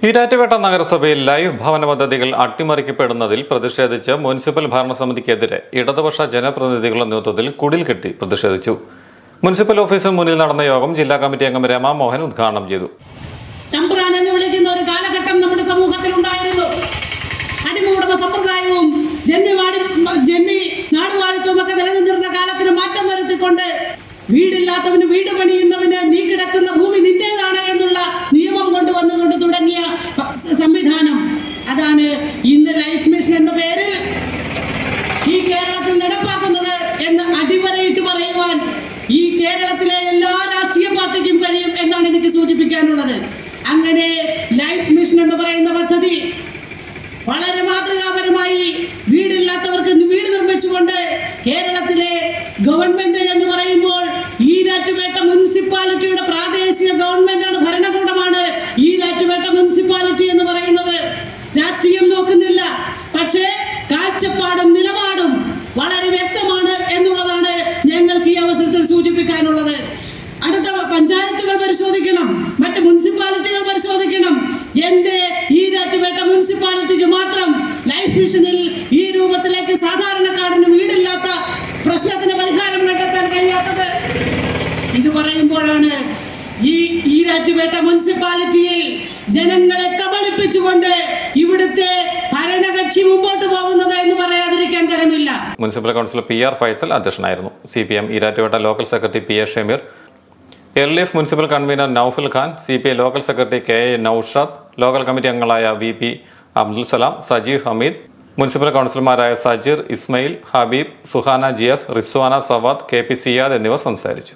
ഈരാറ്റുപേട്ട നഗരസഭയിൽ ലൈവ് ഭവന പദ്ധതികൾ അട്ടിമറിക്കപ്പെടുന്നതിൽ പ്രതിഷേധിച്ച് മുനിസിപ്പൽ ഭരണസമിതിക്കെതിരെ ഇടതുപക്ഷ ജനപ്രതിനിധികളുടെ നേതൃത്വത്തിൽ കുടിൽ കെട്ടി പ്രതിഷേധിച്ചു. മുനിസിപ്പൽ ഓഫീസിന് മുന്നിൽ നടന്ന യോഗം ജില്ലാ കമ്മിറ്റി അംഗം രമാ മോഹൻ ഉദ്ഘാടനം ചെയ്തു. തമ്പുരാൻ എന്ന് വിളിക്കുന്ന ഒരു കാലഘട്ടം നമ്മുടെ സമൂഹത്തിൽ ഉണ്ടായിരുന്നു. അടിമൂടമ സമ്പ്രദായവും ജന്മി നാടുവാഴിത്വവും ഒക്കെ നിലനിന്നിരുന്ന കാലത്തിന് മാറ്റം വരുത്തിക്കൊണ്ട് വീടില്ലാത്തവന് വീട് പണിയുന്നവന് നീ കിടക്കുന്ന ഭൂമി നിന്റേതാണ് എന്നുള്ള നിയമം കൊണ്ടുവന്നുകൊണ്ട് തുടങ്ങിയ സംവിധാനം അതാണ് ഇന്ന് ലൈഫ് മിഷൻ എന്ന പേരിൽ ഈ കേരളത്തിൽ നടപ്പാക്കുന്നത് എന്ന് അടിവരയിട്ട് പറയുവാൻ ഈ കേരളത്തിലെ എല്ലാ രാഷ്ട്രീയ പാർട്ടിക്കും കഴിയും എന്നാണ് എനിക്ക് സൂചിപ്പിക്കാനുള്ളത്. അങ്ങനെ ലൈഫ് മിഷൻ എന്ന് പറയുന്ന പദ്ധതി വളരെ മാതൃകാപരമായി വീടില്ലാത്തവർക്ക് വീട് നിർമ്മിച്ചുകൊണ്ട് കേരളത്തിലെ ഗവൺമെന്റ് എന്ന് പറയുമ്പോൾ ഈരാറ്റുപേട്ട മുനിസിപ്പാലിറ്റിയുടെ പ്രാദേശിക ഗവൺമെന്റാണ്, ഭരണകൂടമാണ് ഈരാറ്റുപേട്ട മുനിസിപ്പാലിറ്റി എന്ന് പറയുന്നത്. രാഷ്ട്രീയം നോക്കുന്നില്ല, പക്ഷേ കാഴ്ചപ്പാടും നിലപാടും വളരെ വ്യക്തമാണ് എന്നുള്ളതാണ് ഞങ്ങൾക്ക് ഈ അവസരത്തിൽ സൂചിപ്പിക്കാനുള്ളത്. അടുത്ത പഞ്ചായത്തുകൾ പരിശോധിക്കണം, മറ്റ് മുനിസിപ്പാലിറ്റികൾ പരിശോധിക്കണം. എന്റെ ഈരാറ്റുപേട്ട മുനിസിപ്പാലിറ്റിക്ക് മാത്രം ലൈഫ് മിഷനിൽ ഈ രൂപത്തിലേക്ക് സാധാരണക്കാരന് വീടില്ലാത്ത പ്രശ്നത്തിന് പരിഹാരം കണ്ടെത്താൻ കഴിയാത്തത്? ഇത് പറയുമ്പോഴാണ് ഈ ഈരാറ്റുപേട്ട മുനിസിപ്പാലിറ്റിയിൽ ജനങ്ങളെ കബളിപ്പിച്ചുകൊണ്ട് ഇവിടുത്തെ ഭരണകക്ഷി മുമ്പോട്ട് പോകുന്നത് എന്ന് പറയാതിരിക്കാൻ തരമില്ല. മുനിസിപ്പൽ കൗൺസിലർ PR ഫൈസൽ അധ്യക്ഷനായിരുന്നു. CPM Erattupetta local secretary PA Shameer, LDF municipal convener Noufal Khan, CPI local secretary KA Noushad, local committee അംഗങ്ങളായ VP അബ്ദുൽ സലാം, സജീവ് ഹമീദ്, മുനിസിപ്പൽ കൗൺസിലർമാരായ സജീർ, ഇസ്മയിൽ, ഹബീബ്, സുഹാന GS, റിസ്വാന സവാദ്, KP സിയാദ് എന്നിവർ സംസാരിച്ചു.